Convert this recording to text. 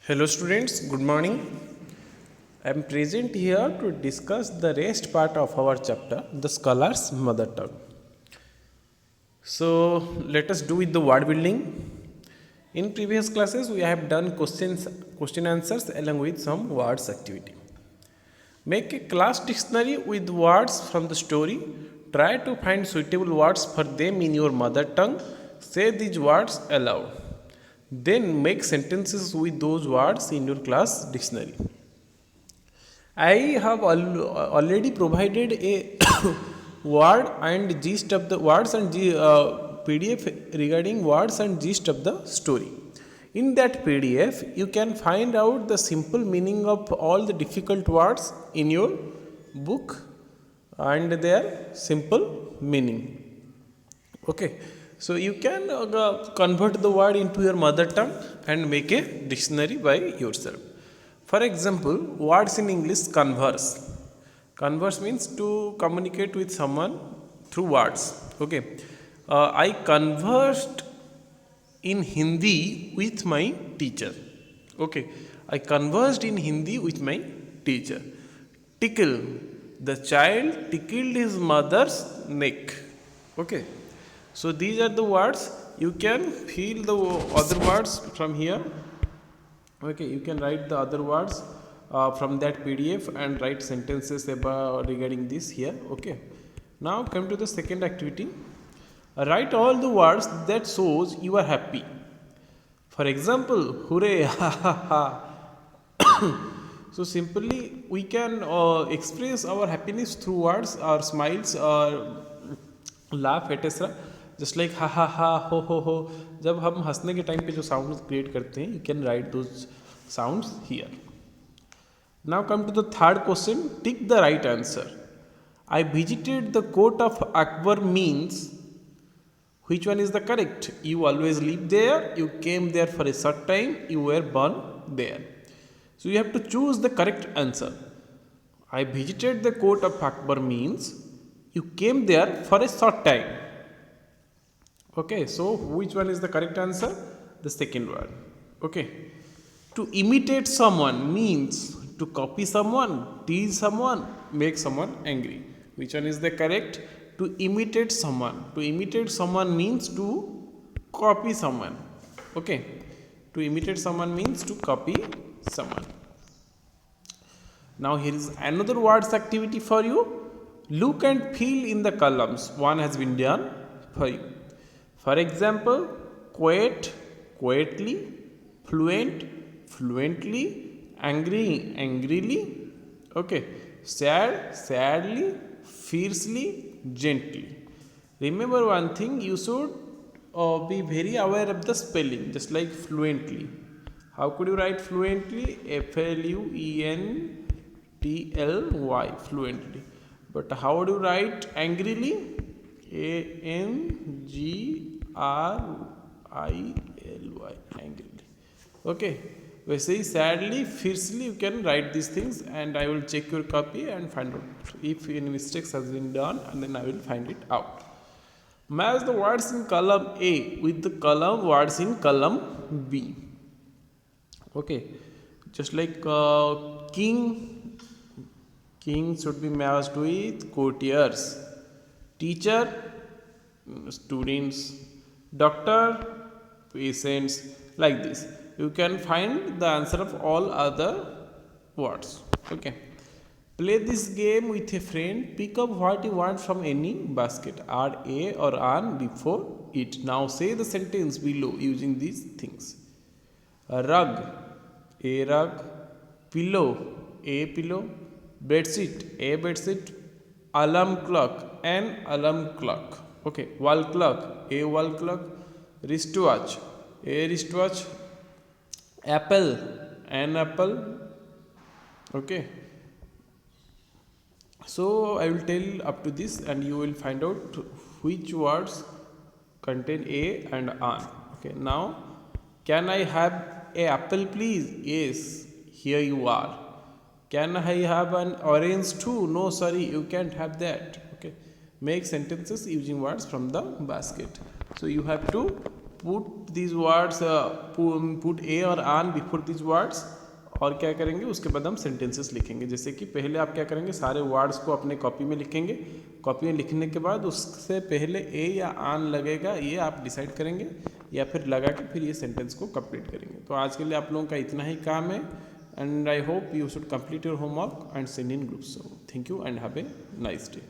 Hello students, good morning. I am present here to discuss the rest part of our chapter, the scholar's mother tongue. So let us do with the word building. In previous classes, we have done question answers along with some words activity. Make a class dictionary with words from the story. Try to find suitable words for them in your mother tongue. Say these words aloud. Then make sentences with those words in your class dictionary. I have already provided a word and gist of the words and PDF regarding words and gist of the story. In that PDF, you can find out the simple meaning of all the difficult words in your book and their simple meaning. Okay, so you can convert the word into your mother tongue and make a dictionary by yourself. For example, words in English: converse. Converse means to communicate with someone through words. Okay, I conversed in Hindi with my teacher. Okay, I conversed in Hindi with my teacher. Tickle. The child tickled his mother's neck. Okay, so these are the words. You can fill the other words from here. Okay, you can write the other words from that PDF and write sentences about regarding this here. Okay, now come to the second activity. Write all the words that shows you are happy. For example, hooray, ha ha ha. So simply we can express our happiness through words or smiles or laugh etc. Just like हा हा हा हो जब हम हंसने के time पे जो साउंड क्रिएट करते हैं you can write those sounds here. Now come to the third question. Tick the right answer. I visited the court of Akbar means which one is the correct? You always live there, you came there for a short time, you were born there. So you have to choose the correct answer. I visited the court of Akbar means you came there for a short time. Okay, so which one is the correct answer? The second one. Okay, to imitate someone means to copy someone, tease someone, make someone angry. Which one is the correct? To imitate someone. To imitate someone means to copy someone. Okay, to imitate someone means to copy someone. Now here is another words activity for you. Look and fill in the columns. One has been done for you. For example, quiet, quietly, fluent, fluently, angry, angrily. Okay, sad, sadly, fiercely, gently. Remember one thing, you should be very aware of the spelling, just like fluently. How could you write fluently? Fluently, fluently. But how do you write angrily? Angryly, angrily. Okay. वैसे ही sadly, fiercely you can write these things and I will check your copy and find out if any mistakes has been done and then I will find it out. Match the words in column A with the column words in column B. Okay, just like king should be matched with courtiers, teacher, students, doctor, patients, like this. You can find the answer of all other words. Okay, play this game with a friend. Pick up what you want from any basket. Add a or an before it. Now say the sentence below using these things. A rug, a rug. Pillow, a pillow. Bedsheet, a bedsheet. Alarm clock, an alarm clock. Okay, wall clock, a wall clock. Wristwatch, a wristwatch. Apple, an apple. Okay, so I will tell up to this and you will find out which words contain a and an. Okay, now can I have a apple please? Yes, here you are. Can I have an orange too? No, sorry, you can't have that. Okay, make sentences using words from the basket. So you have to put these words, put a or an before these words, और क्या करेंगे उसके बाद हम sentences लिखेंगे। जैसे कि पहले आप क्या करेंगे, सारे वर्ड्स को अपने कॉपी में लिखेंगे, कॉपी में लिखने के बाद उससे पहले ए या आन लगेगा ये आप डिसाइड करेंगे, या फिर लगा के फिर ये सेंटेंस को कंप्लीट करेंगे। तो आज के लिए आप लोगों का इतना ही काम है, and I hope you should complete your homework and send in groups. So thank you and have a nice day.